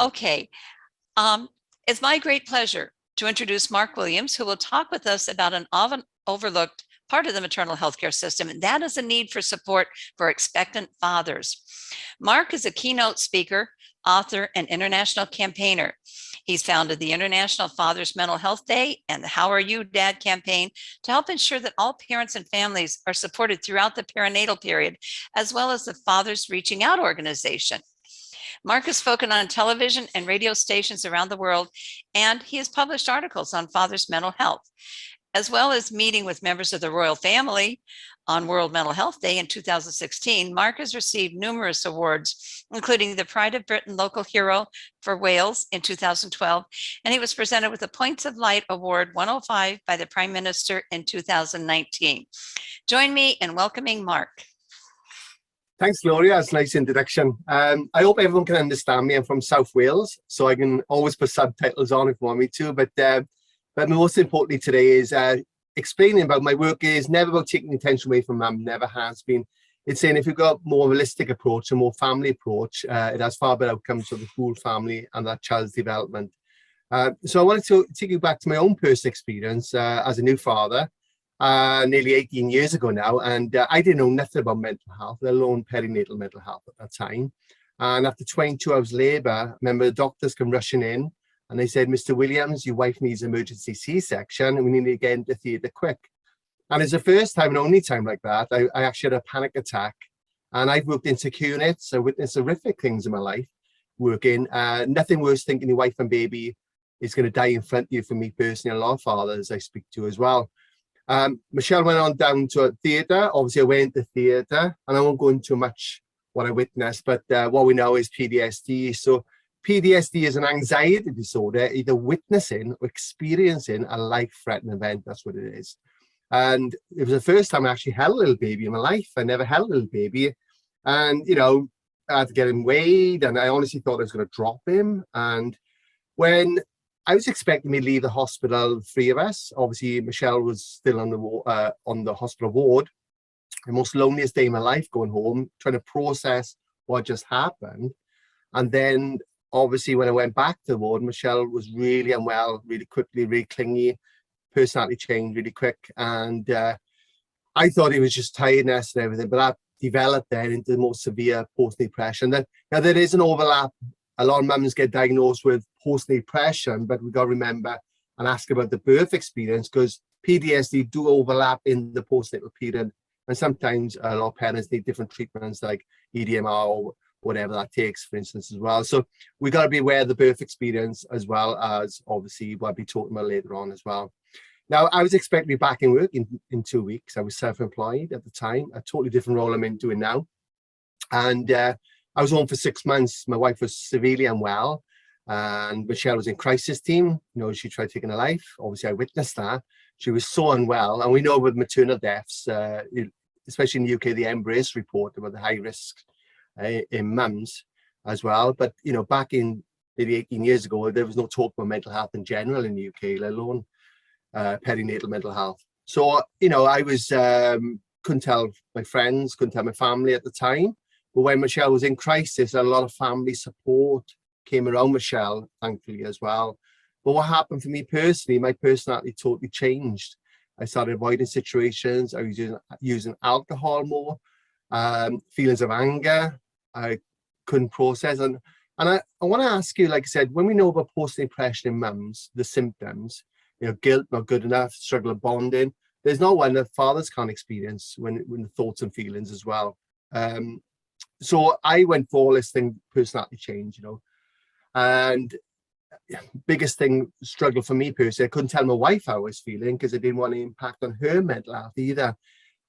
Okay, it's my great pleasure to introduce Mark Williams, who will talk with us about an often overlooked part of the maternal healthcare system, and that is a need for support for expectant fathers. Mark is a keynote speaker, author, and international campaigner. He's founded the International Father's Mental Health Day and the How Are You Dad campaign to help ensure that all parents and families are supported throughout the perinatal period, as well as the Fathers Reaching Out organization. Mark has spoken on television and radio stations around the world, and he has published articles on fathers' mental health, as well as meeting with members of the royal family on World Mental Health Day in 2016. Mark has received numerous awards, including the Pride of Britain Local Hero for Wales in 2012, and he was presented with the Points of Light Award 105 by the Prime Minister in 2019. Join me in welcoming Mark. Thanks, Gloria. That's a nice introduction. I hope everyone can understand me. I'm from South Wales, so I can always put subtitles on if you want me to. But most importantly today is explaining about my work is never about taking attention away from mum, never has been. It's saying if you've got a more holistic approach, a more family approach, it has far better outcomes for the whole family and that child's development. So I wanted to take you back to my own personal experience as a new father. Nearly 18 years ago now, and I didn't know nothing about mental health, let alone perinatal mental health at that time. And after 22 hours labour, I remember the doctors come rushing in and they said, "Mr. Williams, your wife needs emergency C-section and we need to get into theatre quick." And it's the first time and only time like that, I actually had a panic attack. And I've worked in secure units, I witnessed horrific things in my life working. Nothing worse thinking your wife and baby is going to die in front of you. For me personally, a lot of fathers I speak to as well. Michelle went on down to a theatre. Obviously, I went to theatre, and I won't go into much what I witnessed, but what we know is PTSD. So PTSD is an anxiety disorder, either witnessing or experiencing a life-threatening event. That's what it is. And it was the first time I actually held a little baby in my life. I never held a little baby. And, you know, I had to get him weighed, and I honestly thought I was going to drop him. And when I was expecting me to leave the hospital, 3 of us. Obviously, Michelle was still on the hospital ward. The most loneliest day of my life, going home, trying to process what just happened. And then, obviously, when I went back to the ward, Michelle was really unwell, really quickly, really clingy, personality changed really quick. And I thought it was just tiredness and everything, but that developed then into the most severe postnatal depression. Now, there is an overlap. A lot of mums get diagnosed with postnatal depression, but we've got to remember and ask about the birth experience, because PTSD do overlap in the postnatal period. And sometimes a lot of parents need different treatments like EDMR or whatever that takes, for instance, as well. So we've got to be aware of the birth experience, as well as obviously what I'll be talking about later on as well. Now, I was expected to be back in work in 2 weeks. I was self-employed at the time, a totally different role I'm doing now. And I was home for 6 months. My wife was severely unwell, and Michelle was in crisis team. You know, she tried taking her life. Obviously, I witnessed that. She was so unwell. And we know with maternal deaths, especially in the UK, the Embrace report about the high risk in mums as well. But, you know, back in maybe 18 years ago, there was no talk about mental health in general in the UK, let alone perinatal mental health. So, you know, I was, couldn't tell my friends, couldn't tell my family at the time. But when Michelle was in crisis, a lot of family support came around Michelle, thankfully, as well. But what happened for me personally, my personality totally changed. I started avoiding situations. I was using alcohol more, feelings of anger I couldn't process. And I want to ask you, like I said, when we know about postnatal depression in mums, the symptoms, you know, guilt, not good enough, struggle of bonding, there's no one that fathers can't experience when the thoughts and feelings as well. So I went for all this thing, personality change, you know, and biggest thing, struggle for me personally, I couldn't tell my wife how I was feeling because I didn't want to impact on her mental health either.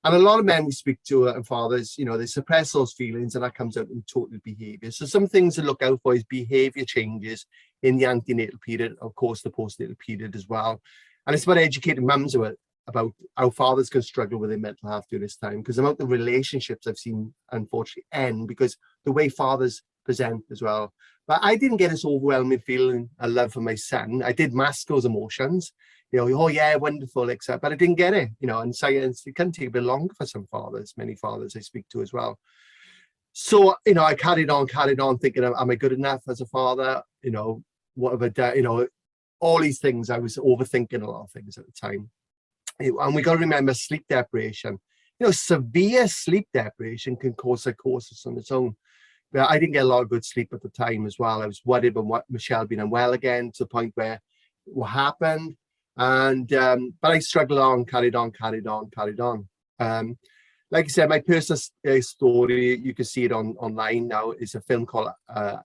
And a lot of men we speak to and fathers, you know, they suppress those feelings and that comes out in total behavior. So some things to look out for is behavior changes in the antenatal period, of course, the postnatal period as well. And it's about educating mums about how fathers can struggle with their mental health during this time, because the amount of relationships I've seen unfortunately end because the way fathers present as well. But I didn't get this overwhelming feeling of love for my son. I did mask those emotions, you know, oh yeah, wonderful, except, but I didn't get it, you know, and science, it can take a bit longer for some fathers, many fathers I speak to as well. So, I carried on thinking, am I good enough as a father? What have I done? All these things. I was overthinking a lot of things at the time. And we got to remember sleep deprivation. Severe sleep deprivation can cause psychosis on its own. But I didn't get a lot of good sleep at the time as well. I was worried about what Michelle being unwell again, to the point where what happened. And but I struggled on, carried on. Like I said, my personal story, you can see it online now. It's a film called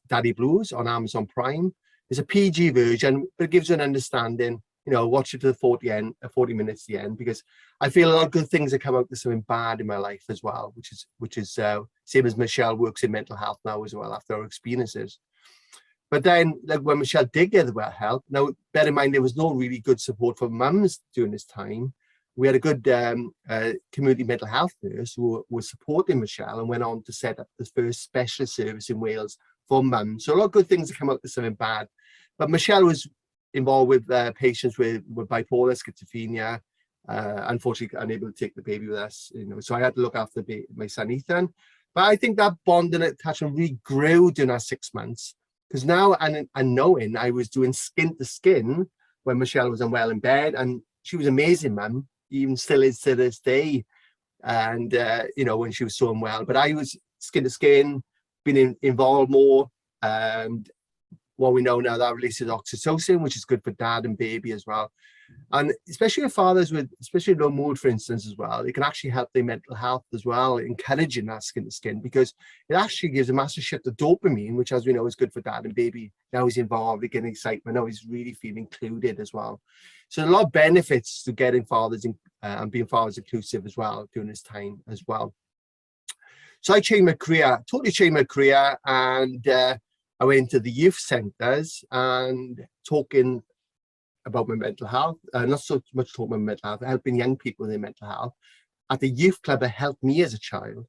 Daddy Blues on Amazon Prime. It's a PG version, but it gives you an understanding. Watch it to the 40 minutes to the end, because I feel a lot of good things have come out of something bad in my life as well, which is same as Michelle works in mental health now as well after her experiences. But then, like, when Michelle did get the well help, now bear in mind there was no really good support for mums during this time. We had a good community mental health nurse who was supporting Michelle and went on to set up the first specialist service in Wales for mums. So a lot of good things have come out of something bad. But Michelle was involved with patients with bipolar, schizophrenia, unfortunately unable to take the baby with us. So I had to look after my son Ethan. But I think that bond and attachment really grew during our 6 months, because now and knowing I was doing skin to skin when Michelle was unwell in bed, and she was an amazing mum, even still is to this day. And when she was so unwell, but I was skin to skin, being involved more. And what we know now, that releases oxytocin, which is good for dad and baby as well. And especially with fathers with especially low mood, for instance, as well, it can actually help their mental health as well, encouraging that skin to skin, because it actually gives a massive shift of dopamine, which, as we know, is good for dad and baby. Now he's involved, he's getting excitement, now he's really feeling included as well. So a lot of benefits to getting fathers in, and being fathers inclusive as well during this time as well. So I changed my career, totally changed my career, and I went into the youth centres and talking about my mental health, not so much talking about mental health, helping young people with their mental health. At the youth club that helped me as a child,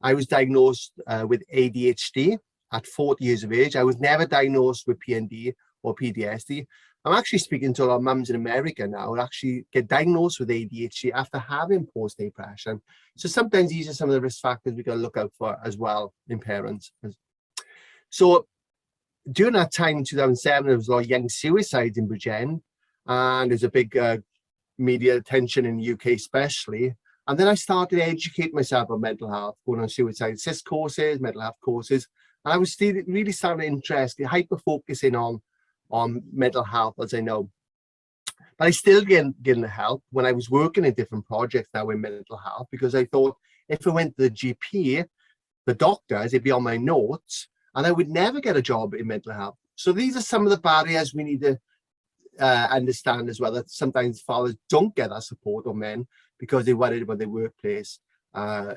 I was diagnosed with ADHD at 40 years of age. I was never diagnosed with PND or PTSD. I'm actually speaking to a lot of mums in America now who actually get diagnosed with ADHD after having postnatal depression. So sometimes these are some of the risk factors we got to look out for as well in parents. So during that time in 2007, there was a lot of young suicides in Bridgend, and there's a big media attention in the UK especially. And then I started educating myself on mental health, going on suicide assist courses, mental health courses, and I was still really starting interested, hyper focusing on mental health, as I know. But I still getting the help when I was working in different projects now in mental health, because I thought if I went to the GP, the doctors, it'd be on my notes, and I would never get a job in mental health. So these are some of the barriers we need to understand as well, that sometimes fathers don't get that support, or men, because they're worried about their workplace,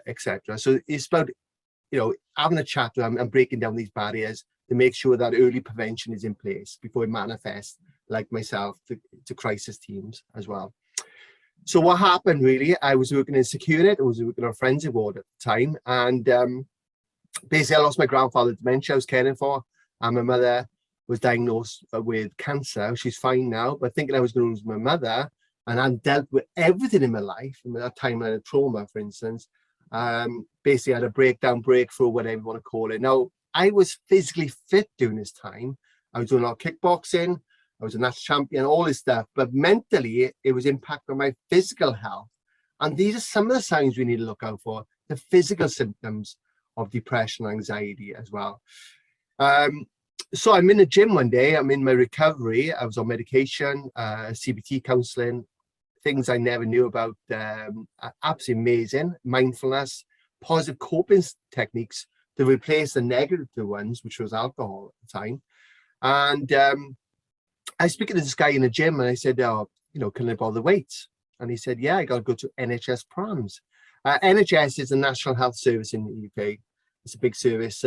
etc. So it's about having a chat with them and breaking down these barriers to make sure that early prevention is in place before it manifests, like myself, to crisis teams as well. So what happened really, I was working in Security, I was working on a forensic ward at the time, and basically I lost my grandfather to dementia I was caring for, and my mother was diagnosed with cancer. She's fine now, but thinking I was going to lose my mother, and I dealt with everything in my life, in that time I had trauma, for instance, basically I had a breakthrough, whatever you want to call it. Now, I was physically fit during this time. I was doing a lot of kickboxing, I was a national champion, all this stuff, but mentally it was impacting my physical health. And these are some of the signs we need to look out for, the physical symptoms of depression, anxiety as well. So I'm in the gym one day, I'm in my recovery, I was on medication, CBT counseling, things I never knew about, absolutely amazing, mindfulness, positive coping techniques to replace the negative ones, which was alcohol at the time. And I was speaking to this guy in the gym, and I said, can I bother weights? And he said, yeah, I got to go to NHS Prams. NHS is a National Health Service in the UK. It's a big service.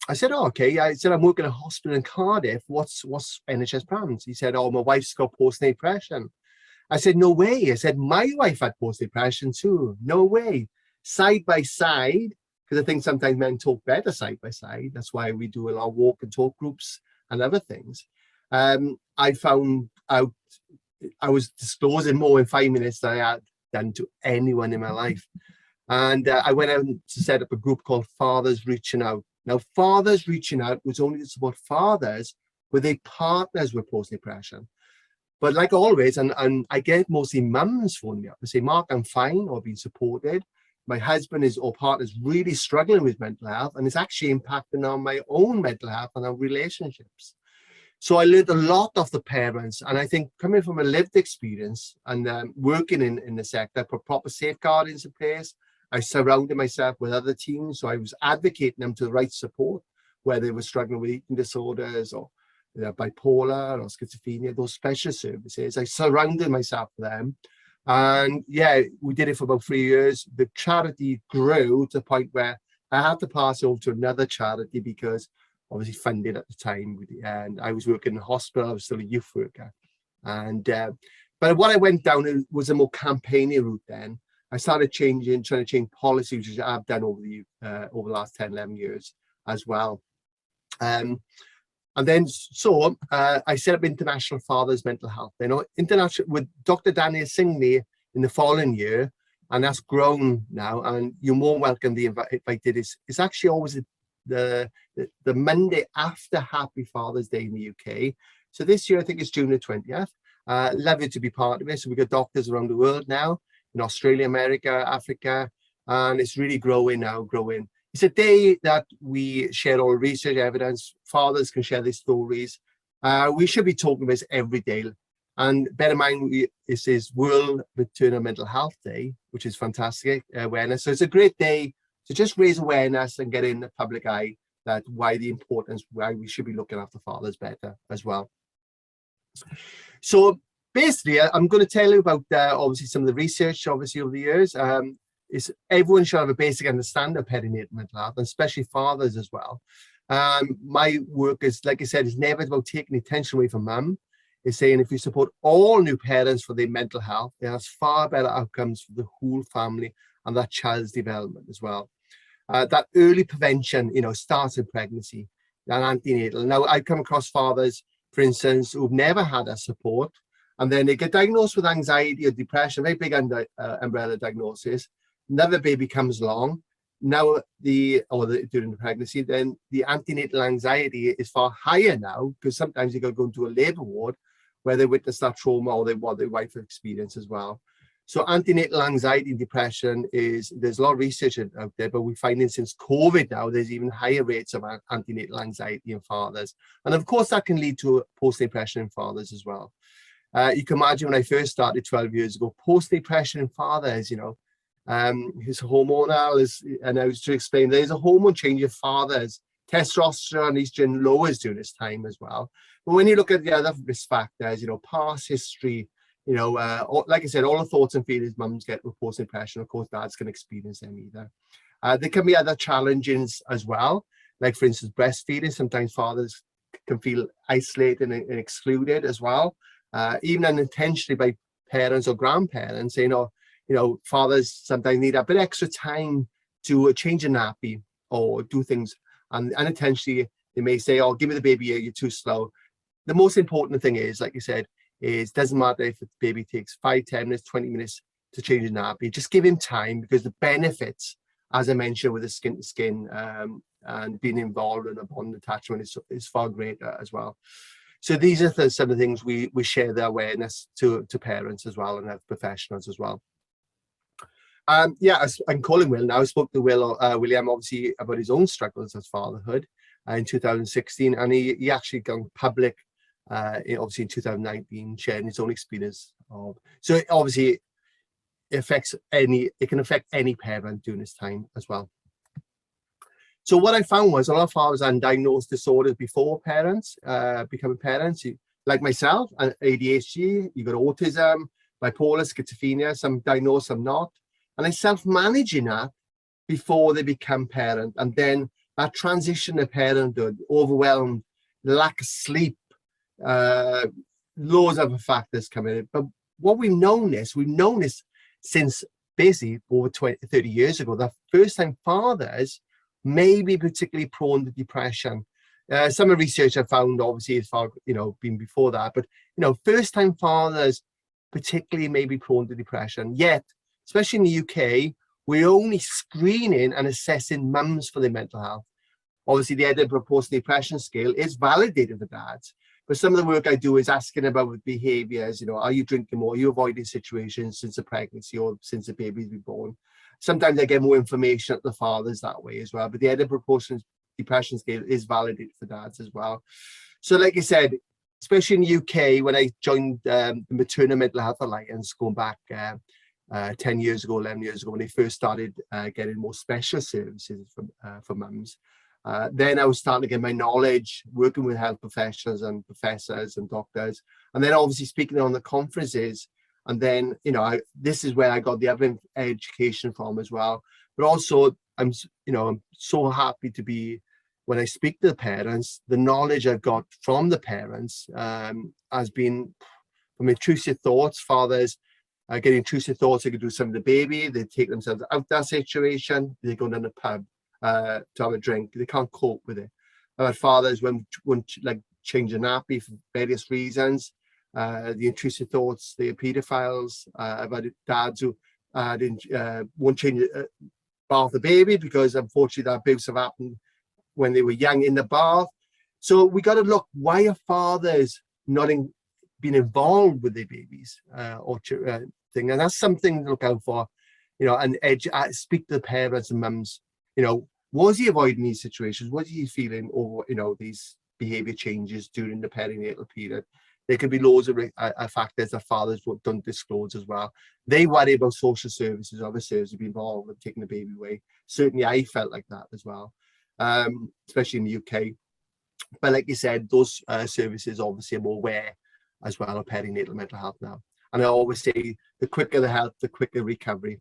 I said, oh, okay. I said, I'm working in a hospital in Cardiff. What's NHS Prams? He said, oh, my wife's got postnatal depression. I said, no way. I said, my wife had postnatal depression too. No way. Side by side, because I think sometimes men talk better side by side. That's why we do a lot of walk and talk groups and other things. I found out I was disclosing more in 5 minutes than I had done to anyone in my life. And I went out to set up a group called Fathers Reaching Out. Now, Fathers Reaching Out was only to support fathers with their partners with postnatal depression. But like always, and I get mostly mums phoning me up and say, Mark, I'm fine or being supported. My husband is or partner is really struggling with mental health, and it's actually impacting on my own mental health and our relationships. So I learned a lot of the parents, and I think coming from a lived experience and working in the sector, I put proper safeguardings in place. I surrounded myself with other teams, so I was advocating them to the right support, where they were struggling with eating disorders or bipolar or schizophrenia, those special services. I surrounded myself with them. And yeah, we did it for about 3 years. The charity grew to the point where I had to pass over to another charity because obviously funded at the time. And I was working in a hospital. I was still a youth worker. And but what I went down was a more campaigning route then. I started trying to change policy, which I've done over the last 10, 11 years as well. And then I set up International Fathers Mental Health. International with Dr. Daniel Singley in the following year, and that's grown now. And you're more welcome to be invited. It's actually always the Monday after Happy Father's Day in the UK. So this year I think it's June the 20th. Love you to be part of it. So we've got doctors around the world now, in Australia, America, Africa, and it's really growing. It's a day that we share all research evidence. Fathers can share their stories. We should be talking about this every day. And bear in mind, this is World Maternal Mental Health Day, which is fantastic awareness. So it's a great day to just raise awareness and get in the public eye that why we should be looking after fathers better as well. So basically, I'm going to tell you about obviously some of the research obviously over the years. Is everyone should have a basic understanding of perinatal mental health, and especially fathers as well. My work is, like I said, is never about taking attention away from mum. It's saying if you support all new parents for their mental health, it has far better outcomes for the whole family and that child's development as well. That early prevention, starts in pregnancy and antenatal. Now, I come across fathers, for instance, who've never had that support, and then they get diagnosed with anxiety or depression, very big umbrella diagnosis. Another baby comes along. Now, during the pregnancy, then the antenatal anxiety is far higher now, because sometimes you got to go into a labour ward where they witness that trauma or what their wife experienced as well. So antenatal anxiety and depression there's a lot of research out there, but we're finding since COVID now, there's even higher rates of antenatal anxiety in fathers. And of course, that can lead to postnatal depression in fathers as well. You can imagine when I first started 12 years ago, postnatal depression in fathers, his hormonal and I was to explain there's a hormone change in fathers. Testosterone and estrogen lowers during this time as well. But when you look at the other risk factors, past history, like I said, all the thoughts and feelings mums get with postnatal depression, of course, dads can experience them either. There can be other challenges as well, like for instance, breastfeeding. Sometimes fathers can feel isolated and excluded as well, even unintentionally by parents or grandparents. Fathers sometimes need a bit extra time to change a nappy or do things, and unintentionally they may say, "Oh, give me the baby here, you're too slow." The most important thing is, like you said, doesn't matter if the baby takes 5, 10 minutes, 20 minutes to change a nappy. Just give him time, because the benefits, as I mentioned, with the skin to skin and being involved in a bond attachment is far greater as well. So these are some of the things we share the awareness to parents as well and health professionals as well. I'm calling Will now. I spoke to William obviously about his own struggles as fatherhood in 2016, and he actually gone public obviously in 2019, sharing his own experience of. So obviously it can affect any parent during this time as well. So what I found was a lot of fathers had undiagnosed disorders before parents becoming parents. Like myself, ADHD, you got autism, bipolar, schizophrenia, some diagnosed, some not. And I self-managing that before they become parent. And then that transition to parenthood, overwhelmed, lack of sleep, loads of factors come in. But what we've known this since basically over 30 years ago, that first-time fathers may be particularly prone to depression. Some of the research I found obviously as far, been before that, but, first-time fathers particularly may be prone to depression. Yet, especially in the UK, we're only screening and assessing mums for their mental health. Obviously, the Edinburgh Post-Depression Scale is validated for dads. But some of the work I do is asking about behaviours, are you drinking more? Are you avoiding situations since the pregnancy or since the baby's been born? Sometimes I get more information at the fathers that way as well. But the Edinburgh Post-Depression Scale is validated for dads as well. So like I said, especially in the UK, when I joined the Maternal Mental Health Alliance, going back 10 years ago, 11 years ago, when they first started getting more special services for mums. Then I was starting to get my knowledge, working with health professionals and professors and doctors, and then obviously speaking on the conferences. And then, this is where I got the other education from as well. But also, I'm so happy to be, when I speak to the parents, the knowledge I've got from the parents has been from intrusive thoughts. Fathers getting intrusive thoughts, they could do something to the baby, they take themselves out of that situation, they go down the pub to have a drink, they can't cope with it. I've had fathers when like change a nappy for various reasons, the intrusive thoughts, the pedophiles. I've had dads who won't change bath the baby because unfortunately that abuse have happened when they were young in the bath. So we got to look, why are fathers not being involved with their babies thing? And that's something to look out for, and speak to the parents and mums. Was he avoiding these situations? Was he feeling over, these behavior changes during the perinatal period? There could be loads of factors that fathers don't disclose as well. They worry about social services, other services be involved with taking the baby away. Certainly I felt like that as well, especially in the UK. But like you said, those services obviously are more aware as well of perinatal mental health now. And I always say, the quicker the health, the quicker recovery.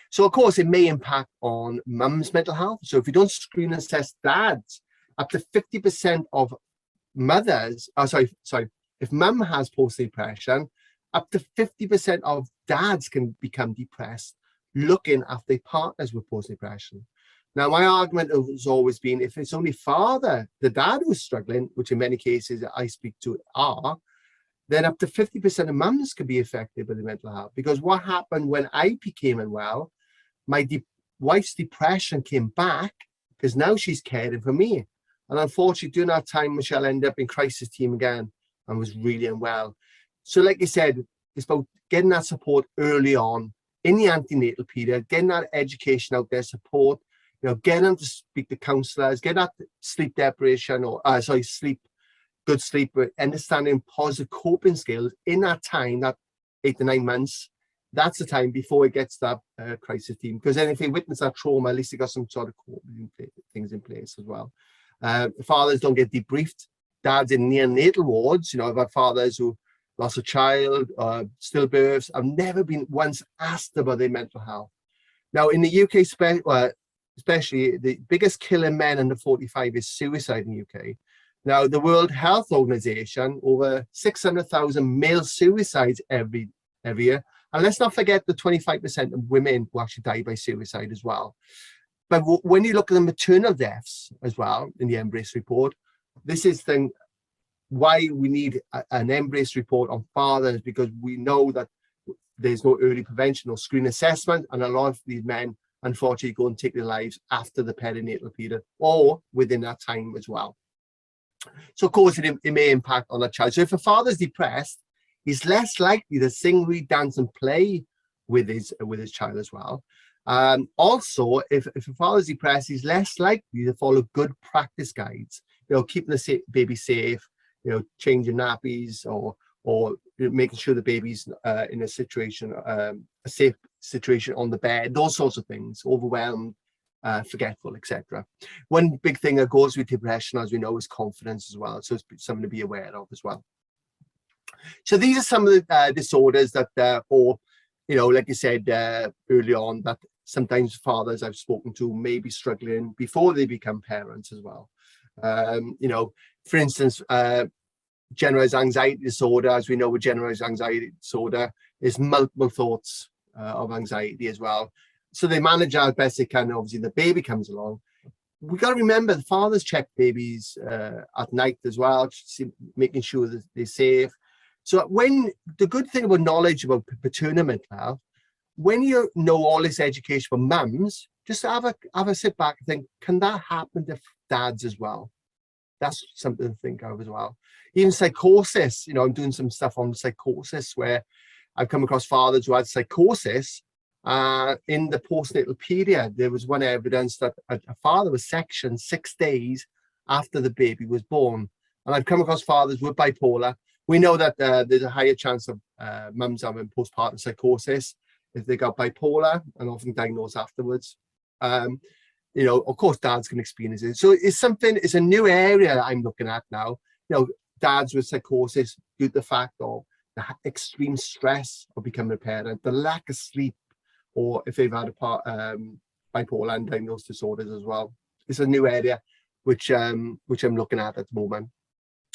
So of course, it may impact on mum's mental health. So if you don't screen and assess dads, up to 50% of mothers, if mum has post-depression, up to 50% of dads can become depressed looking after their partners with post-depression. Now, my argument has always been, if it's only the dad who's struggling, which in many cases I speak to are, then up to 50% of mums could be affected by the mental health. Because what happened when I became unwell, my wife's depression came back because now she's caring for me. And unfortunately, during that time, Michelle ended up in crisis team again and was really unwell. So like I said, it's about getting that support early on in the antenatal period, getting that education out there, support, getting them to speak to counsellors, get that sleep deprivation good sleep, understanding positive coping skills in that time, that 8 to 9 months. That's the time before it gets that crisis team. Because then if they witness that trauma, at least they got some sort of coping things in place as well. Fathers don't get debriefed. Dads in neonatal wards, I've had fathers who lost a child, stillbirths. I've never been once asked about their mental health. Now, in the UK, especially, the biggest killer men under 45 is suicide in the UK. Now, the World Health Organization, over 600,000 male suicides every year. And let's not forget the 25% of women who actually die by suicide as well. But when you look at the maternal deaths as well in the Embrace report, this is why we need an Embrace report on fathers, because we know that there's no early prevention or screen assessment, and a lot of these men unfortunately go and take their lives after the perinatal period or within that time as well. So of course it may impact on a child. So if a father's depressed, he's less likely to sing, read, dance and play with his child as well. Also, if a father's depressed, he's less likely to follow good practice guides, keeping the baby safe, changing nappies, or making sure the baby's in a situation, a safe situation on the bed, those sorts of things, overwhelmed, forgetful, etc. One big thing that goes with depression, as we know, is confidence as well. So it's something to be aware of as well. So these are some of the disorders that, like you said early on, that sometimes fathers I've spoken to may be struggling before they become parents as well. For instance, generalized anxiety disorder, as we know with generalized anxiety disorder, is multiple thoughts of anxiety as well. So they manage as best they can. Obviously, the baby comes along. We got to remember the fathers check babies at night as well, making sure that they're safe. So the good thing about knowledge about paternal mental health, when you know all this education for mums, just have a sit back and think, can that happen to dads as well? That's something to think of as well. Even psychosis, I'm doing some stuff on psychosis where I've come across fathers who had psychosis in the postnatal period. There was one evidence that a father was sectioned 6 days after the baby was born. And I've come across fathers with bipolar. We know that there's a higher chance of mums having postpartum psychosis if they got bipolar, and often diagnosed afterwards. Of course, dads can experience it. So it's a new area that I'm looking at now. Dads with psychosis due to the fact of the extreme stress of becoming a parent, the lack of sleep, or if they've had bipolar and diagnosed disorders as well. It's a new area which I'm looking at the moment,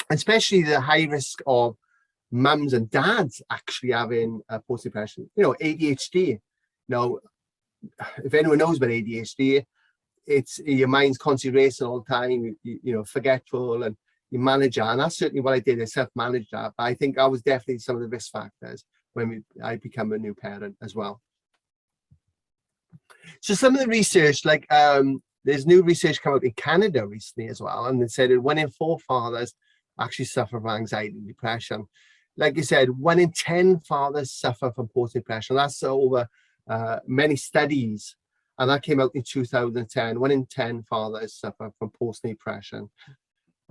especially the high risk of mums and dads actually having post-depression. ADHD. If anyone knows about ADHD, it's your mind's constantly racing all the time, forgetful, and you manage that. And that's certainly what I did. I self-managed that. But I think I was definitely some of the risk factors when I become a new parent as well. So some of the research, there's new research come out in Canada recently as well, and they said that 1 in 4 fathers actually suffer from anxiety and depression. Like you said, 1 in 10 fathers suffer from post-depression. That's over many studies. And that came out in 2010. 1 in 10 fathers suffer from post-depression.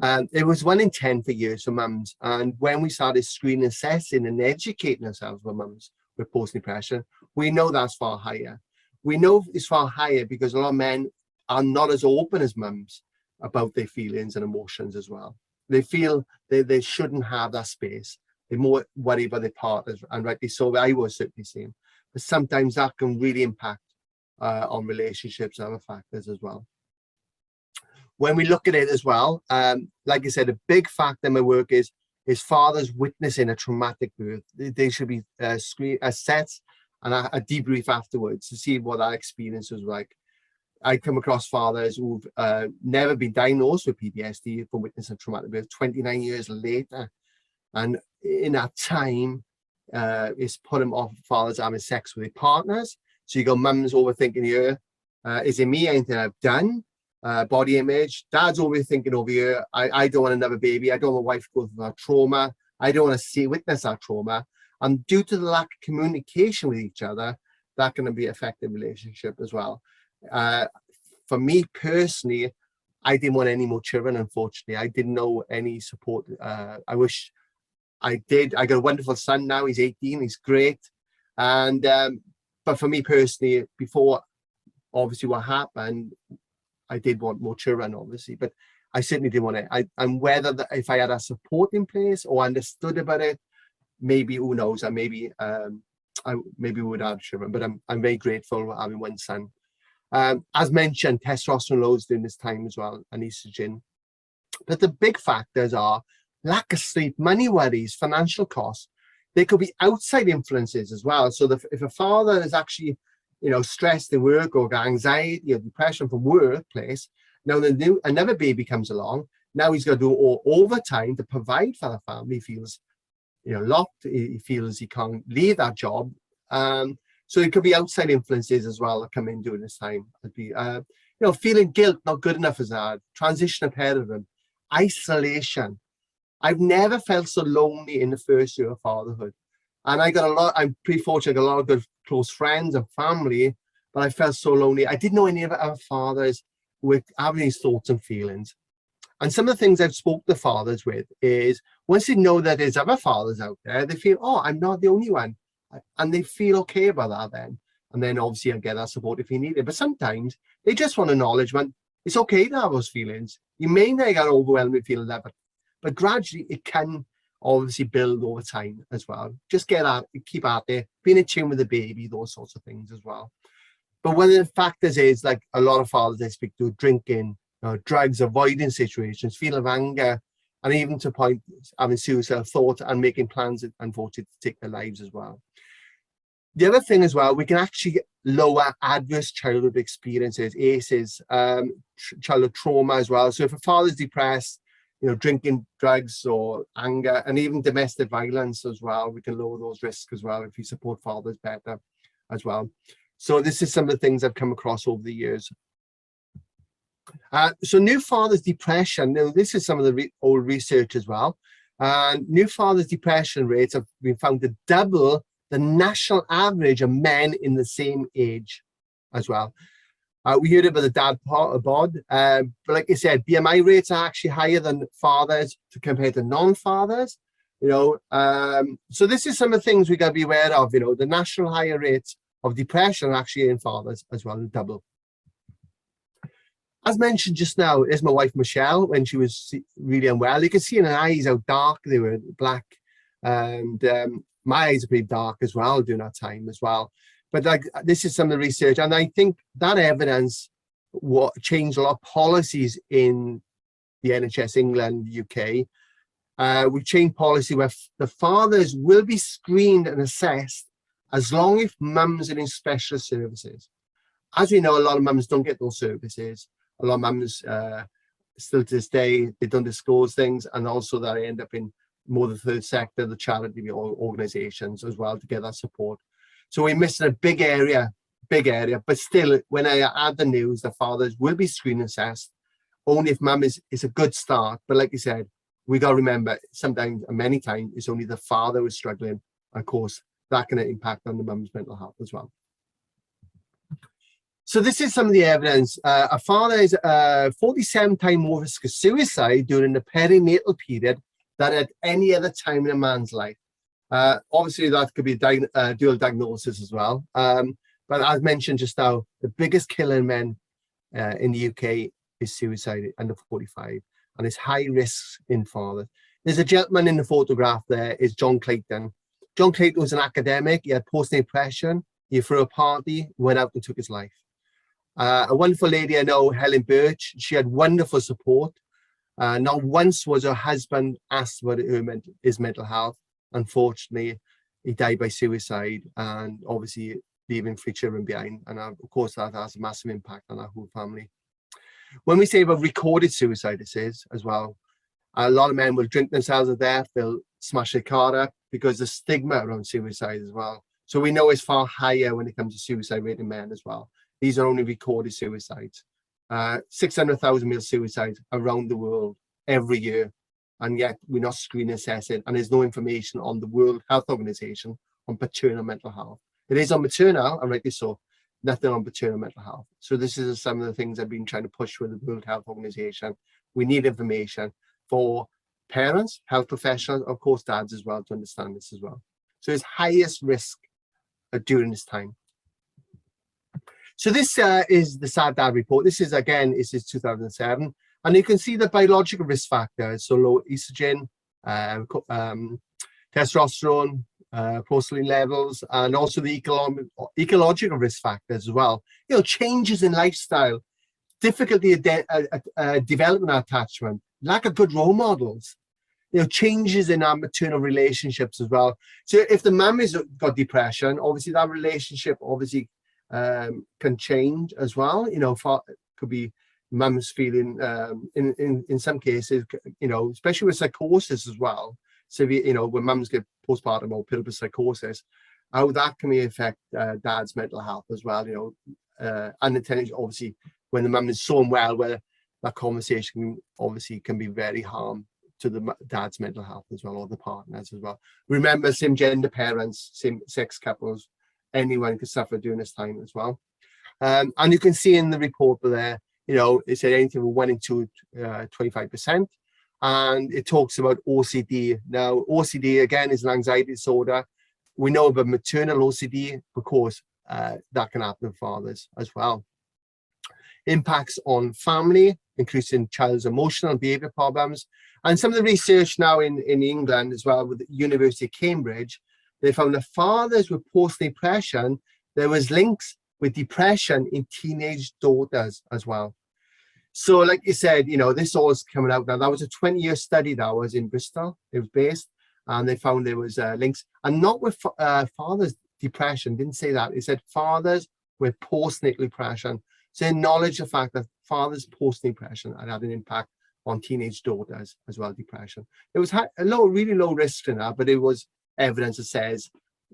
And it was 1 in 10 for years for mums. And when we started screening, assessing, and educating ourselves for mums with post-depression, we know that's far higher. We know it's far higher because a lot of men are not as open as mums about their feelings and emotions as well. They feel they shouldn't have that space. They're more worried about their partners, and rightly so. I was certainly same. But sometimes that can really impact on relationships and other factors as well. When we look at it as well, like I said, a big factor in my work is fathers witnessing a traumatic birth. They should be assessed and a debrief afterwards to see what that experience was like. I come across fathers who've never been diagnosed with PTSD for witnessing a traumatic birth 29 years later. And in that time, it's put them off fathers having sex with their partners. So you got mums overthinking here, is it me, anything I've done? Body image. Dad's overthinking over here, I don't want another baby. I don't want my wife to go through that trauma. I don't want to witness that trauma. And due to the lack of communication with each other, that can be affected relationship as well. For me personally, I didn't want any more children, unfortunately. I didn't know any support. I wish I did. I got a wonderful son now. He's 18. He's great. And but for me personally, before obviously what happened, I did want more children, obviously, but I certainly didn't want it. And whether if I had a support in place or understood about it, maybe, who knows, and maybe I maybe would have children. But I'm very grateful for having one son. As mentioned, testosterone loads during this time as well, and estrogen. But the big factors are lack of sleep, money worries, financial costs. There could be outside influences as well. So if a father is actually, stressed in work or got anxiety or depression from workplace, now another baby comes along. Now he's got to do all overtime to provide for the family. He feels, locked. He feels he can't leave that job. So it could be outside influences as well that come in during this time. It'd be, feeling guilt, not good enough as that, transition ahead of him, isolation. I've never felt so lonely in the first year of fatherhood. And I'm pretty fortunate, I got a lot of good close friends and family, but I felt so lonely. I didn't know any of our fathers were having these thoughts and feelings. And some of the things I've spoke to fathers with is, once they know that there's other fathers out there, they feel, oh, I'm not the only one. And they feel okay about that then. And then obviously I'll get that support if you need it. But sometimes they just want acknowledgement. It's okay to have those feelings. You may not get overwhelmed with feeling that, but gradually it can obviously build over time as well. Just keep out there, being in tune with the baby, those sorts of things as well. But one of the factors is, like a lot of fathers I speak to, drinking, drugs, avoiding situations, feeling of anger, and even to point having suicidal thoughts and making plans, unfortunately, to take their lives as well. The other thing as well, we can actually lower adverse childhood experiences, ACEs, childhood trauma as well. So if a father's depressed, drinking, drugs, or anger, and even domestic violence as well, we can lower those risks as well if we support fathers better. as well. So this is some of the things I've come across over the years. So new fathers depression, now this is some of the old research as well. New fathers depression rates have been found to double the national average of men in the same age as well. We heard about the dad bod, but like I said, BMI rates are actually higher than fathers compared to non-fathers. So this is some of the things we got to be aware of. The national higher rates of depression are actually in fathers as well, double. As mentioned just now, is my wife Michelle when she was really unwell. You can see in her eyes how dark they were, black, and my eyes are pretty dark as well during that time as well. But like this is some of the research, and I think that evidence what changed a lot of policies in the NHS England, UK. We changed policy where the fathers will be screened and assessed as long as mums are in specialist services. As we know, a lot of mums don't get those services. A lot of mums still to this day, they don't disclose things, and also that they end up in more the third sector, the charity organizations as well to get that support. So we're missing a big area, but still, when I add the news, the fathers will be screen assessed only if mum is a good start. But like you said, we got to remember sometimes, many times, it's only the father who's struggling. Of course, that can impact on the mum's mental health as well. So this is some of the evidence. A father is 47 times more risk of suicide during the perinatal period than at any other time in a man's life. Obviously, that could be a dual diagnosis as well. But as mentioned just now, the biggest killer in men in the UK is suicide under 45, and it's high risks in fathers. There's a gentleman in the photograph there, is John Clayton. John Clayton was an academic. He had postnatal depression. He threw a party, went out and took his life. A wonderful lady I know, Helen Birch, she had wonderful support. Not once was her husband asked about his mental health. Unfortunately, he died by suicide, and obviously leaving 3 children behind. And of course, that has a massive impact on our whole family. When we say about recorded suicide, this is as well, a lot of men will drink themselves to death, they'll smash their car up, because the stigma around suicide as well. So we know it's far higher when it comes to suicide rate in men as well. These are only recorded suicides. 600,000 male suicides around the world every year, and yet we're not screen assessing, and there's no information on the World Health Organization on paternal mental health. It is on maternal, and rightly so, nothing on paternal mental health. So this is some of the things I've been trying to push with the World Health Organization. We need information for parents, health professionals, of course dads as well, to understand this as well. So it's highest risk during this time. So this is the Sad Dad report. This is, again, this is 2007. And you can see the biological risk factors, so low estrogen, testosterone, prostacyclin levels, and also the ecological risk factors as well. Changes in lifestyle, difficulty developing attachment, lack of good role models, changes in our maternal relationships as well. So if the mum has got depression, obviously that relationship obviously can change as well. Could be mums feeling in some cases, especially with psychosis as well. So when mums get postpartum or period psychosis, how that can affect dad's mental health as well. Unintentionally, obviously, when the mum is so unwell, where that conversation obviously can be very harm to the dad's mental health as well, or the partners as well. Remember, same gender parents, same sex couples, anyone could suffer during this time as well. And you can see in the report there, it said anything from 1 in 2, 25%. And it talks about OCD. Now, OCD, again, is an anxiety disorder. We know about maternal OCD, of course, that can happen in fathers as well. Impacts on family, increasing child's emotional and behavior problems. And some of the research now in England as well, with the University of Cambridge, they found that fathers with post-depression, there was links with depression in teenage daughters as well. So like you said, this all is coming out now. That was a 20-year study that was in Bristol. It was based, and they found there was links, and not with fathers' depression. Didn't say that. It said fathers with postnatal depression. So acknowledge the fact that fathers' postnatal depression had an impact on teenage daughters as well, depression. It was a really low risk in that, but it was evidence that says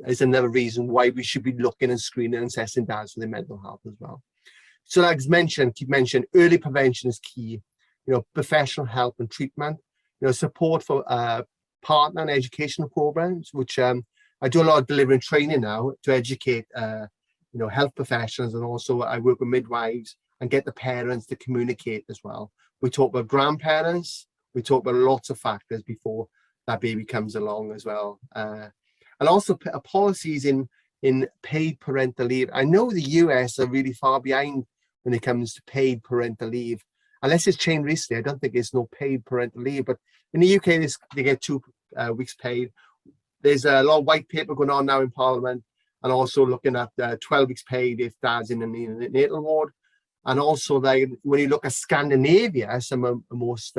is another reason why we should be looking and screening and assessing dads for their mental health as well. So like keep mentioned, early prevention is key. Professional help and treatment, support for partner and educational programs, which I do a lot of delivering training now to educate, health professionals, and also I work with midwives and get the parents to communicate as well. We talk about grandparents, we talk about lots of factors before that baby comes along as well. And also policies in paid parental leave. I know the US are really far behind when it comes to paid parental leave. Unless it's changed recently, I don't think it's no paid parental leave, but in the UK, they get 2 weeks paid. There's a lot of white paper going on now in Parliament, and also looking at 12 weeks paid if dad's in the neonatal ward. And also, like, when you look at Scandinavia, some of the most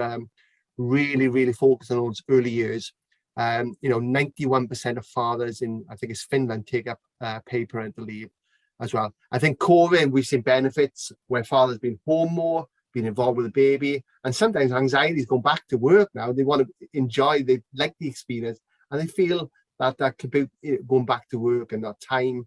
really focused on those early years. 91% of fathers in, I think it's Finland, take up paid parental leave as well. I think COVID, we've seen benefits where fathers been home more, being involved with the baby, and sometimes anxiety is going back to work now. They want to enjoy, they like the experience, and they feel that could be going back to work and that time,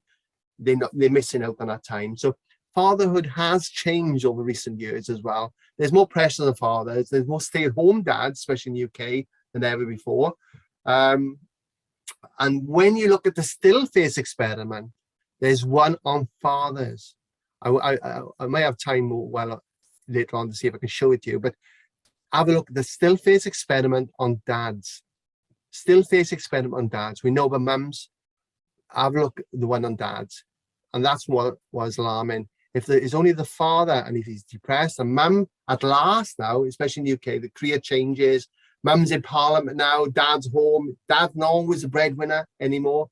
they're missing out on that time. So fatherhood has changed over recent years as well. There's more pressure on the fathers. There's more stay-at-home dads, especially in the UK, than ever before. And when you look at the still face experiment, there's one on fathers. I might have time later on to see if I can show it to you, but have a look at the still face experiment on dads. Still face experiment on dads. We know about mums. Have a look at the one on dads. And that's what was alarming. If there is only the father and if he's depressed, and mum at last now, especially in the UK, the career changes, mum's in Parliament now, dad's home, dad's not always a breadwinner anymore.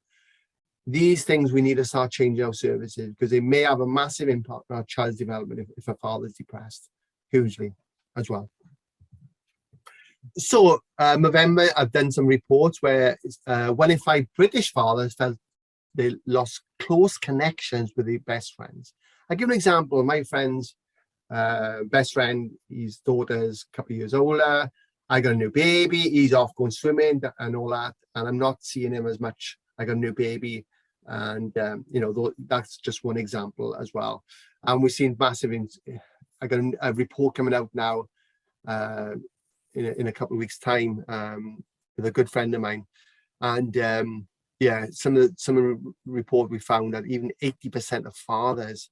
These things we need to start changing our services, because they may have a massive impact on our child's development if a father's depressed, hugely as well. So November, I've done some reports where 1 in 5 British fathers felt they lost close connections with their best friends. I'll give an example. My friend's best friend, his daughter's a couple of years older. I got a new baby. He's off going swimming and all that, and I'm not seeing him as much. I got a new baby, and that's just one example as well. And we've seen massive. I got a report coming out now in a couple of weeks' time with a good friend of mine, and some of the report we found that even 80% of fathers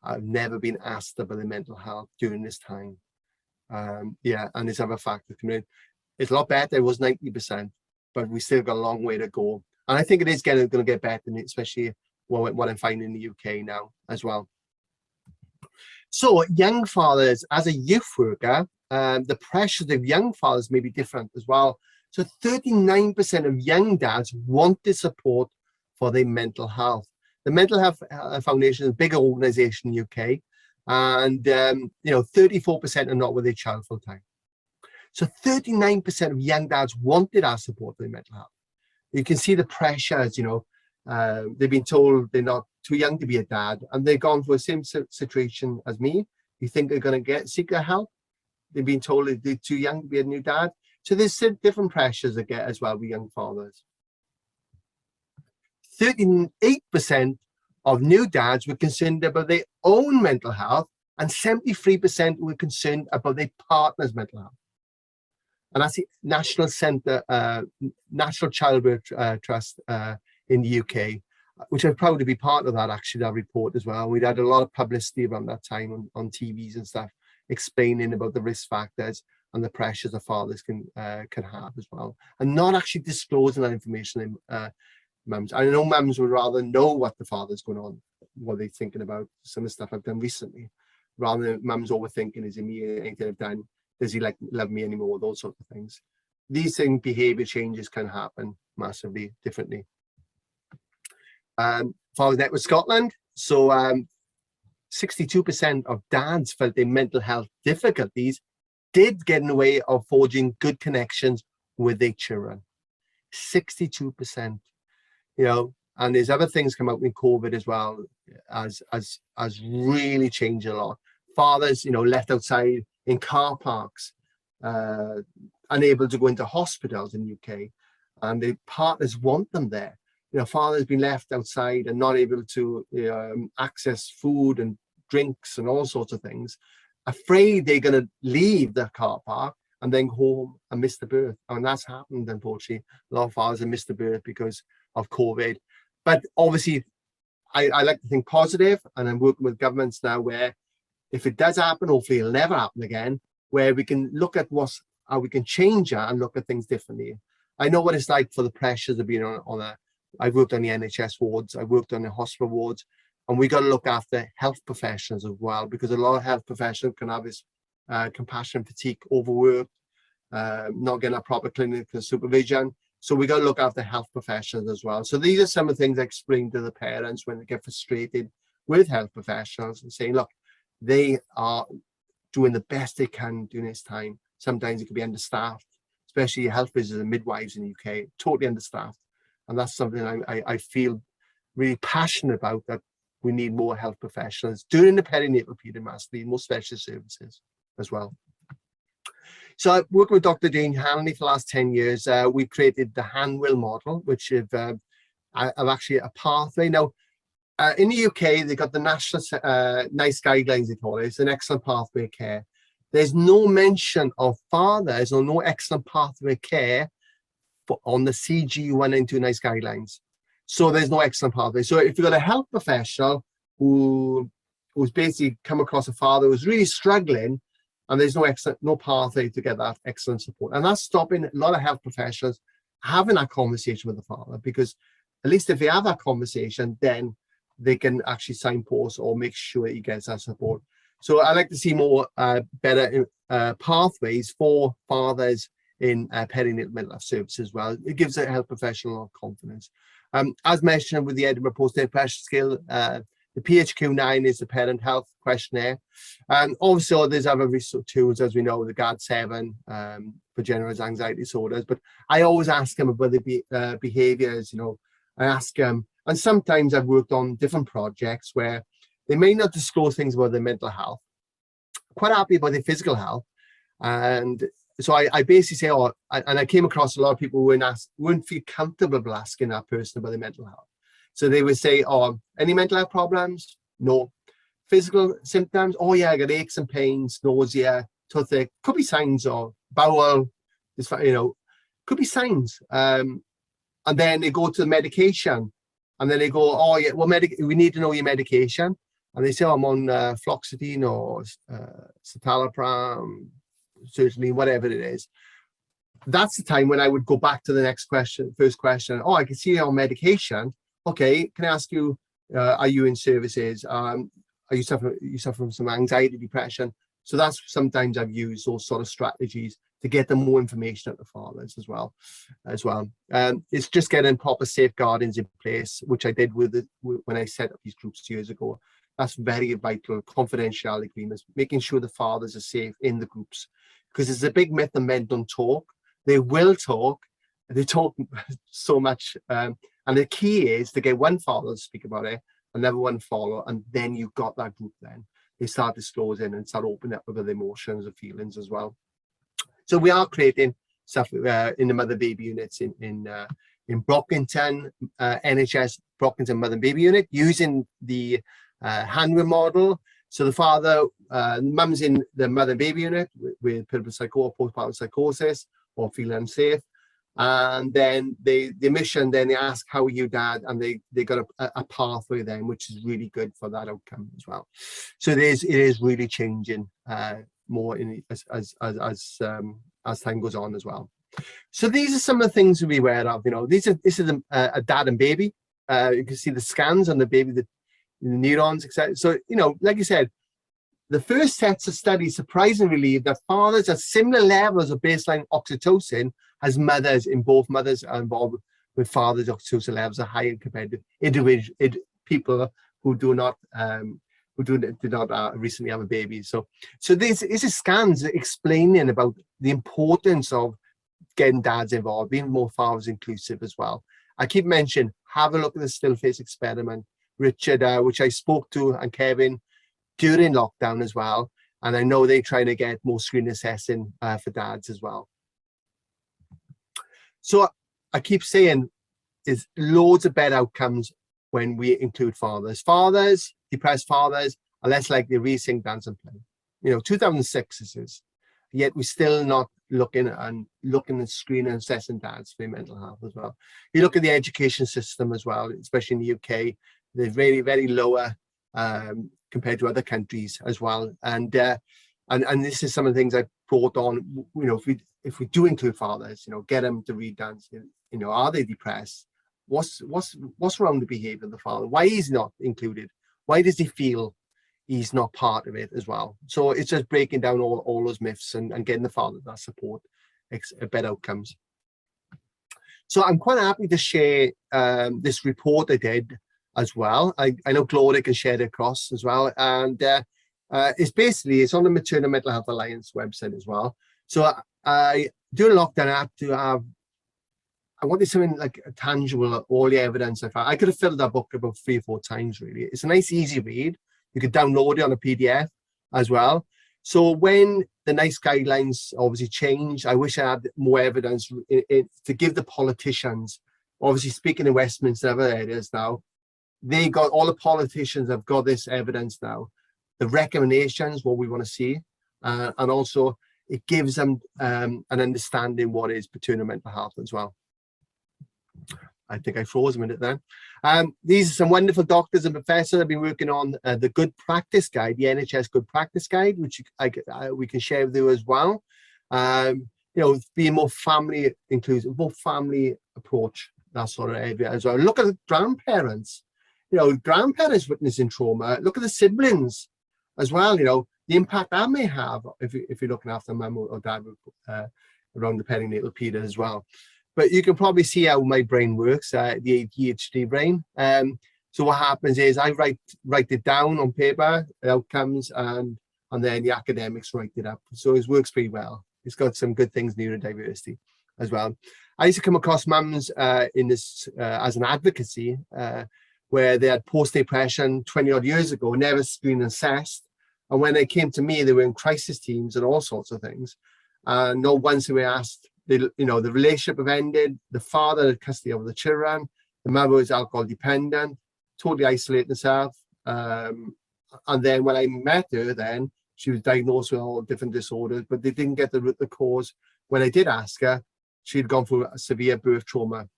have never been asked about their mental health during this time. And there's other factors coming in. It's a lot better. It was 90%, but we still got a long way to go. And I think it is going to get better, especially what I'm finding in the UK now as well. So young fathers, as a youth worker, the pressures of young fathers may be different as well. So 39% of young dads wanted support for their mental health. The Mental Health Foundation is a big organization in the UK, and 34% are not with their child full time. So 39% of young dads wanted our support for their mental health. You can see the pressures, they've been told they're not too young to be a dad, and they've gone through the same situation as me. You think they're going to seek their help? They've been told they're too young to be a new dad. So there's different pressures they get as well with young fathers. 38% of new dads were concerned about their own mental health, and 73% were concerned about their partner's mental health. And that's the National Childbirth Trust in the UK, which I'm proud to be part of that, actually, that report as well. We'd had a lot of publicity around that time on TVs and stuff, explaining about the risk factors and the pressures that fathers can have as well, and not actually disclosing that information in mums. I know mums would rather know what the father's going on, what they're thinking about. Some of the stuff I've done recently, rather than mums overthinking, is it me, anything I've done, does he love me anymore, those sorts of things. These things, behavior changes can happen massively differently. Father's Network Scotland, so 62% of dads felt their mental health difficulties did get in the way of forging good connections with their children. 62%, and there's other things come out in COVID as well, as really changed a lot. Fathers, left outside in car parks, unable to go into hospitals in the UK, and their partners want them there. father's been left outside and not able to access food and drinks and all sorts of things, afraid they're going to leave the car park and then go home and miss the birth. And that's happened, unfortunately. A lot of fathers have missed the birth because of COVID. But obviously, I like to think positive, and I'm working with governments now where if it does happen, hopefully it'll never happen again, where we can look at how we can change that and look at things differently. I know what it's like for the pressures of being I've worked on the NHS wards, I've worked on the hospital wards, and we got to look after health professionals as well, because a lot of health professionals can have this compassion fatigue, overwork, not getting a proper clinical supervision. So we got to look after health professionals as well. So these are some of the things I explain to the parents when they get frustrated with health professionals and saying, look, they are doing the best they can during this time. Sometimes it can be understaffed, especially health visitors and midwives in the UK, totally understaffed. And that's something I feel really passionate about, that we need more health professionals during the perinatal period, massively, more specialist services as well. So I've worked with Dr. Jane Hanley for the last 10 years. We created the Handwill model, which is actually a pathway. Now, in the UK, they got the national NICE guidelines, they call it. It's an excellent pathway care. There's no mention of fathers or no excellent pathway care on the CG1 and 2 NICE guidelines. So there's no excellent pathway. So if you've got a health professional who's basically come across a father who's really struggling, and there's no pathway to get that excellent support. And that's stopping a lot of health professionals having that conversation with the father, because at least if they have that conversation, then they can actually signpost or make sure he gets that support. So I like to see more better pathways for fathers in perinatal mental health services as well. It gives a health professional confidence. As mentioned with the Edinburgh Post-Natal Pressure Scale, the PHQ-9 is the parent health questionnaire. And also there's other research tools, as we know, the GAD-7 for generalized anxiety disorders. But I always ask them about the behaviors, I ask them, and sometimes I've worked on different projects where they may not disclose things about their mental health, quite happy about their physical health. And so I basically say, and I came across a lot of people who wouldn't feel comfortable asking that person about their mental health. So they would say, any mental health problems? No. Physical symptoms? Oh yeah, I got aches and pains, nausea, toothache. Could be signs of bowel, could be signs. And then they go to the medication, and then they go, oh yeah, well, we need to know your medication. And they say, I'm on fluoxetine or citalopram, certainly, whatever it is. That's the time when I would go back to the first question. I can see you're on medication. Okay, can I ask you, are you in services? Are you suffering from some anxiety, depression? So that's sometimes I've used those sort of strategies to get them more information at the fathers as well. It's just getting proper safeguardings in place, which I did when I set up these groups years ago. That's very vital. Confidentiality agreements, making sure the fathers are safe in the groups, because it's a big myth that men don't talk. They will talk. They talk so much. And the key is to get one father to speak about it, another one follow, and then you've got that group then. They start disclosing and start opening up with their emotions and feelings as well. So we are creating stuff in the mother-baby units in Brockington, NHS Brockington Mother and Baby Unit, using the Handwill model. So the father, mum's in the mother and baby unit with postpartum psychosis or feeling unsafe. And then the mission, then they ask, how are you, dad? And they got a pathway then, which is really good for that outcome as well. So it is really changing more as time goes on as well. So these are some of the things to be aware of. This is a dad and baby. You can see the scans on the baby, the neurons, etc. So like you said, the first sets of studies surprisingly relieved that fathers at similar levels of baseline oxytocin as mothers, in both mothers are involved with fathers' oxytocin levels are higher compared to individual people who do not recently have a baby. So this is scans explaining about the importance of getting dads involved, being more fathers inclusive as well. I keep mentioning, have a look at the still face experiment, Richard, which I spoke to, and Kevin during lockdown as well. And I know they're trying to get more screen assessing for dads as well. So I keep saying, is loads of better outcomes when we include fathers. Depressed fathers are less likely to read, sing, dance, and play. 2006 this is. Yet we're still not looking at screening and assessing dads for mental health as well. You look at the education system as well, especially in the UK, they're very, very lower compared to other countries as well. And this is some of the things I brought on. If we do include fathers, get them to read, dance. Are they depressed? What's wrong with the behaviour of the father? Why is he not included? Why does he feel he's not part of it as well? So it's just breaking down all those myths and getting the father that support better outcomes. So I'm quite happy to share this report I did as well. I know Gloria can share it across as well. And it's on the Maternal Mental Health Alliance website as well. So during lockdown, I wanted something like tangible, all the evidence I found. I could have filled that book about 3 or 4 times, really. It's a nice, easy read. You could download it on a PDF as well. So when the NICE guidelines obviously changed, I wish I had more evidence to give the politicians, obviously speaking in Westminster and other areas now, all the politicians have got this evidence now, the recommendations, what we want to see, and also it gives them an understanding what is paternal mental health as well. I think I froze a minute then. These are some wonderful doctors and professors that have been working on the Good Practice Guide, the NHS Good Practice Guide, which we can share with you as well. Being more family inclusive, more family approach, that sort of area as well. Look at the grandparents. Grandparents witnessing trauma. Look at the siblings as well. The impact that may have if you're looking after mum or dad around the perinatal period as well. But you can probably see how my brain works, the ADHD brain. So what happens is I write it down on paper, the outcomes, and then the academics write it up. So it works pretty well. It's got some good things, neurodiversity as well. I used to come across mums in this as an advocacy where they had post-depression 20 odd years ago, never screened and assessed. And when they came to me, they were in crisis teams and all sorts of things. And not once they were asked, the relationship have ended, the father had custody of the children, the mother was alcohol dependent, totally isolated herself. And then when I met her, then she was diagnosed with all different disorders, but they didn't get the cause. When I did ask her, she'd gone through a severe birth trauma,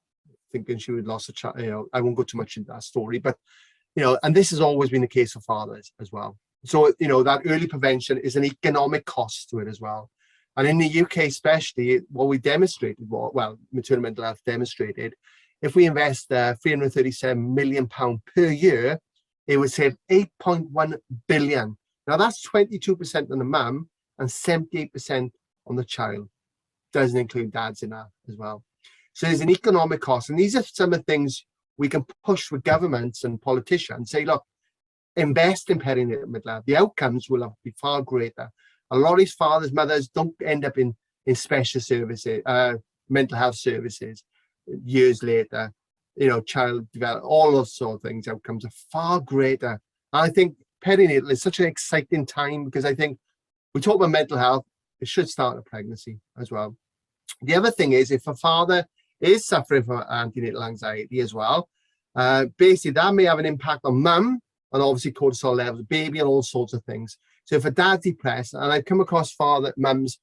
thinking she would lost a child. I won't go too much into that story, but and this has always been the case for fathers as well. So that early prevention is an economic cost to it as well. And in the UK especially, what we demonstrated, maternal mental health demonstrated, if we invest £337 million per year, it would save 8.1 billion. Now that's 22% on the mum and 78% on the child. Doesn't include dads in that as well. So there's an economic cost. And these are some of the things we can push with governments and politicians, say, look, invest in perinatal mental health. The outcomes will be far greater. A lot of these fathers, mothers don't end up in special services, mental health services years later, child development, all those sort of things, outcomes are far greater. And I think perinatal is such an exciting time because I think we talk about mental health, it should start at pregnancy as well. The other thing is if a father is suffering from antenatal anxiety as well, basically that may have an impact on mum and obviously cortisol levels, baby and all sorts of things. So if a dad's depressed, and I've come across mums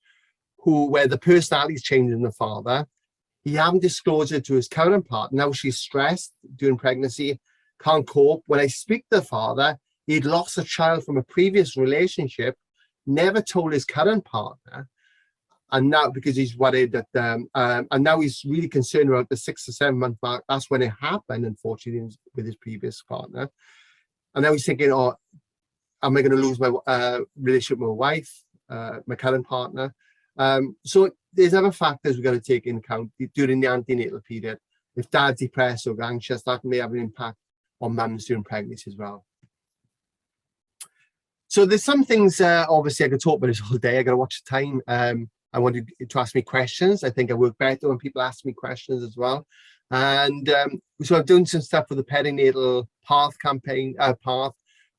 where the personality is changing the father, he hadn't disclosed it to his current partner. Now she's stressed during pregnancy, can't cope. When I speak to the father, he'd lost a child from a previous relationship, never told his current partner, and now because he's worried that, and now he's really concerned about the 6 or 7 month mark. That's when it happened, unfortunately, with his previous partner. And now he's thinking, oh, am I going to lose my relationship with my wife, my current partner? So there's other factors we've got to take into account during the antenatal period. If dad's depressed or anxious, that may have an impact on mums during pregnancy as well. So there's some things, obviously I could talk about this all day. I got to watch the time. I wanted to ask me questions. I think I work better when people ask me questions as well. And so I've done some stuff for the perinatal path campaign,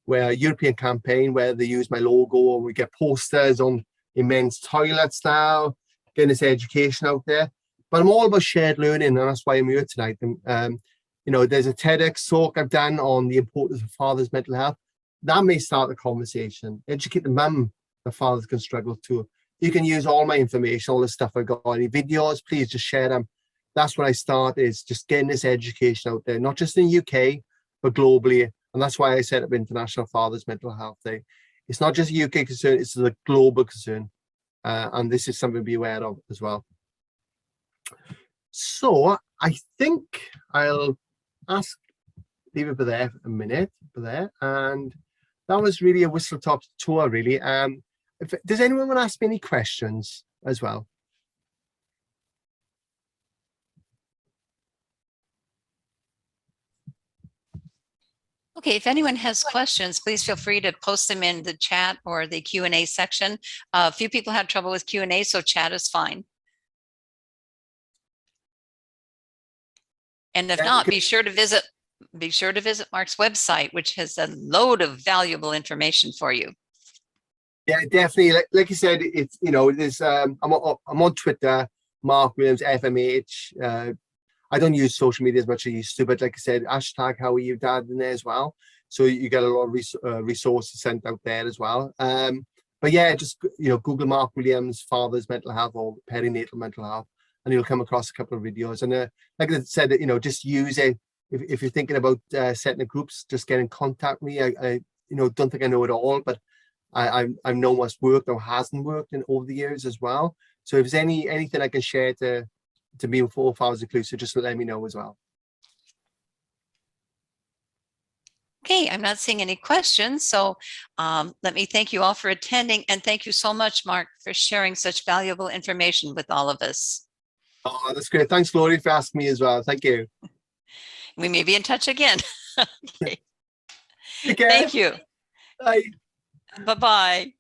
where European campaign, where they use my logo and we get posters on in men's toilets now, getting this education out there. but I'm all about shared learning, and that's why I'm here tonight. And you know, there's a TEDx talk I've done on the importance of fathers' mental health. That may start the conversation. Educate the mum that fathers can struggle too. You can use all my information, all the stuff I got, any videos, please just share them. That's when I start, is just getting this education out there, not just in the UK, but globally. And that's why I set up International Fathers Mental Health Day. It's not just a UK concern, it's a global concern. And this is something to be aware of as well. So I think I'll leave it there a minute there. And that was really a whistle-top tour, really. Does anyone want to ask me any questions as well? Okay, if anyone has questions, please feel free to post them in the chat or the Q&A section. A few people had trouble with Q&A, so chat is fine. And if not, be sure to visit Mark's website, which has a load of valuable information for you. Yeah, definitely. Like you said, it's, you know, there's I'm on Twitter, Mark Williams FMH. I don't use social media as much as I used to, but like I said, hashtag how are you dad in there as well. So you get a lot of resources sent out there as well. But yeah, just, you know, Google Mark Williams father's mental health or perinatal mental health, and you'll come across a couple of videos. And like I said, you know, just use it if you're thinking about setting the groups. Just get in contact with me. I you know, don't think I know it all, but I know what's worked or hasn't worked in over the years as well. So if there's anything I can share to be for fathers inclusive, just let me know as well. Okay, I'm not seeing any questions, so let me thank you all for attending, and thank you so much, Mark, for sharing such valuable information with all of us. Oh, that's great. Thanks, Laurie, for asking me as well. Thank you. We may be in touch again. Okay. Take care. Thank you. Bye. Bye-bye.